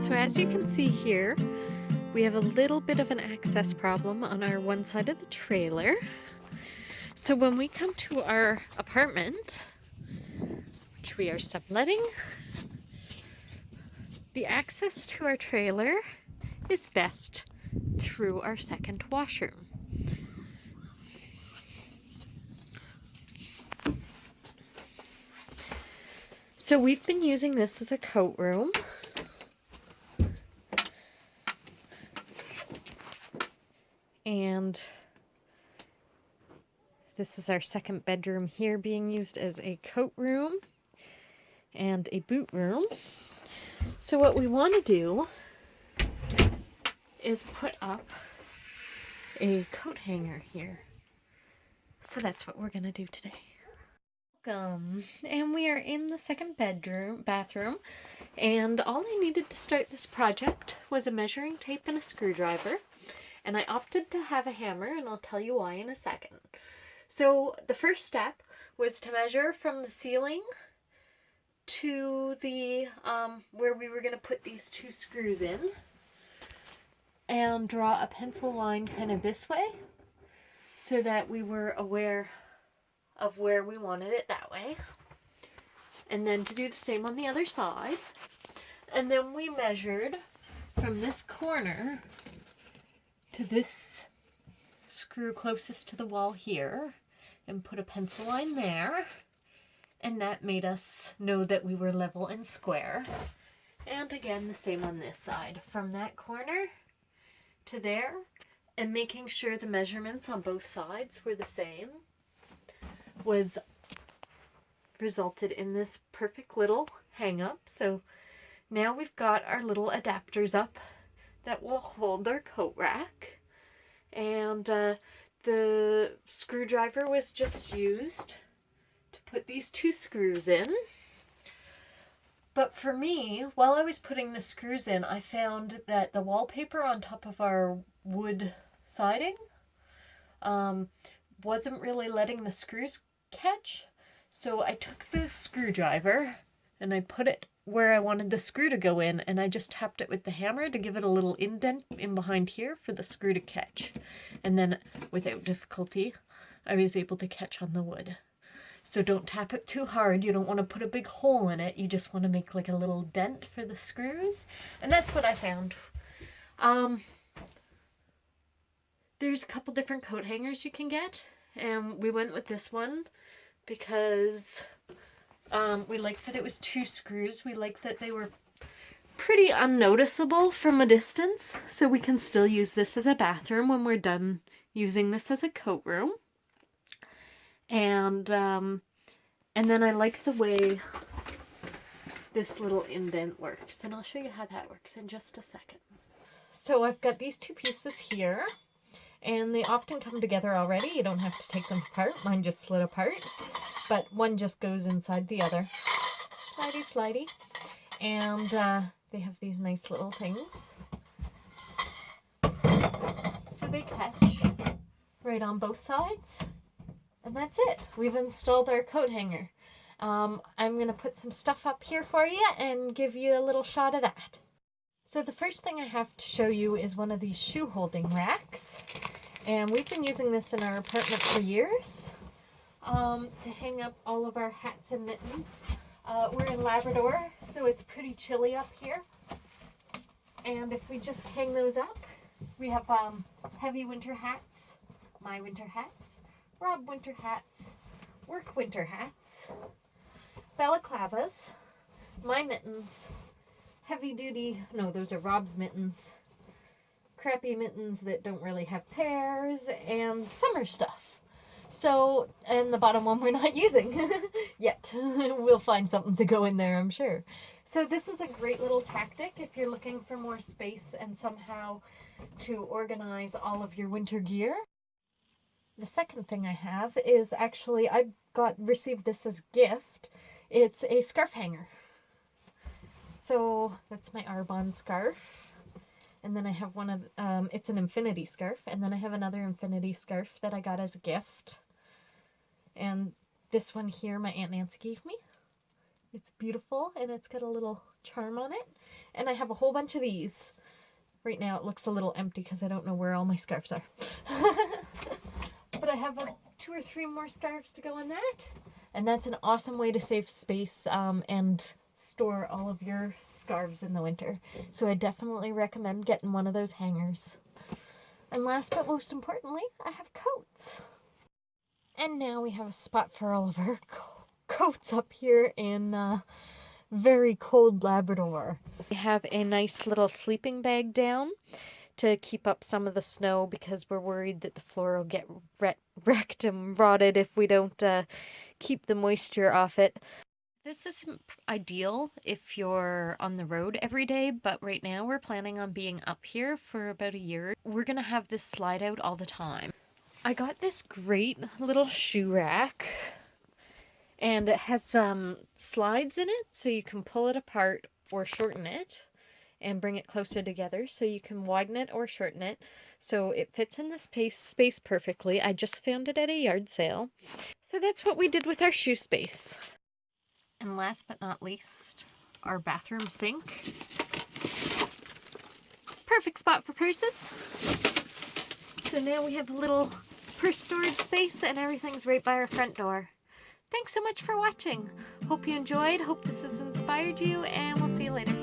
So as you can see here, we have a little bit of an access problem on our one side of the trailer. So when we come to our apartment, which we are subletting, the access to our trailer is best through our second washroom. So we've been using this as a coat room. And this is our second bedroom here being used as a coat room and a boot room. So what we want to do is put up a coat hanger here. So that's what we're going to do today. Welcome. And we are in the second bathroom. And all I needed to start this project was a measuring tape and a screwdriver. And I opted to have a hammer, and I'll tell you why in a second. So the first step was to measure from the ceiling to the where we were going to put these two screws in, and draw a pencil line kind of this way so that we were aware of where we wanted it that way. And then to do the same on the other side. And then we measured from this corner to this screw closest to the wall here and put a pencil line there, and that made us know that we were level and square. And again, the same on this side, from that corner to there, and making sure the measurements on both sides were the same was resulted in this perfect little hang up. So now we've got our little adapters up that will hold our coat rack, and the screwdriver was just used to put these two screws in. But for me, while I was putting the screws in, I found that the wallpaper on top of our wood siding wasn't really letting the screws catch. So I took the screwdriver and I put it where I wanted the screw to go in, and I just tapped it with the hammer to give it a little indent in behind here for the screw to catch. And then without difficulty, I was able to catch on the wood. So don't tap it too hard. You don't want to put a big hole in it. You just want to make like a little dent for the screws. And that's what I found. There's a couple different coat hangers you can get, and we went with this one because we liked that it was two screws. We liked that they were pretty unnoticeable from a distance, so we can still use this as a bathroom when we're done using this as a coat room. And then I like the way this little indent works, and I'll show you how that works in just a second. So I've got these two pieces here, and they often come together already. You don't have to take them apart. Mine just slid apart, but one just goes inside the other. Slidey, slidey. And they have these nice little things. So they catch right on both sides. And that's it. We've installed our coat hanger. I'm going to put some stuff up here for you and give you a little shot of that. So the first thing I have to show you is one of these shoe holding racks. And we've been using this in our apartment for years to hang up all of our hats and mittens. We're in Labrador, so it's pretty chilly up here. And if we just hang those up, we have heavy winter hats, my winter hats, Rob winter hats, work winter hats, balaclavas, my mittens, heavy duty, no, those are Rob's mittens, crappy mittens that don't really have pairs, and summer stuff. So, and the bottom one we're not using yet. We'll find something to go in there, I'm sure. So this is a great little tactic if you're looking for more space and somehow to organize all of your winter gear. The second thing I have is actually, I received this as a gift. It's a scarf hanger. So that's my Arbonne scarf. And then I have one of, it's an infinity scarf. And then I have another infinity scarf that I got as a gift. And this one here, my Aunt Nancy gave me. It's beautiful, and it's got a little charm on it. And I have a whole bunch of these. Right now it looks a little empty because I don't know where all my scarves are. But I have 2 or 3 more scarves to go in that. And that's an awesome way to save space and store all of your scarves in the winter. So I definitely recommend getting one of those hangers. And last but most importantly, I have coats. And now we have a spot for all of our coats up here in very cold Labrador. We have a nice little sleeping bag down to keep up some of the snow because we're worried that the floor will get wrecked and rotted if we don't keep the moisture off it. This isn't ideal if you're on the road every day, but right now we're planning on being up here for about a year. We're gonna have this slide out all the time. I got this great little shoe rack, and it has some slides in it so you can pull it apart or shorten it and bring it closer together, so you can widen it or shorten it so it fits in the space perfectly. I just found it at a yard sale. So that's what we did with our shoe space. And last but not least, our bathroom sink. Perfect spot for purses. So now we have a little purse storage space and everything's right by our front door. Thanks so much for watching. Hope you enjoyed. Hope this has inspired you, and we'll see you later.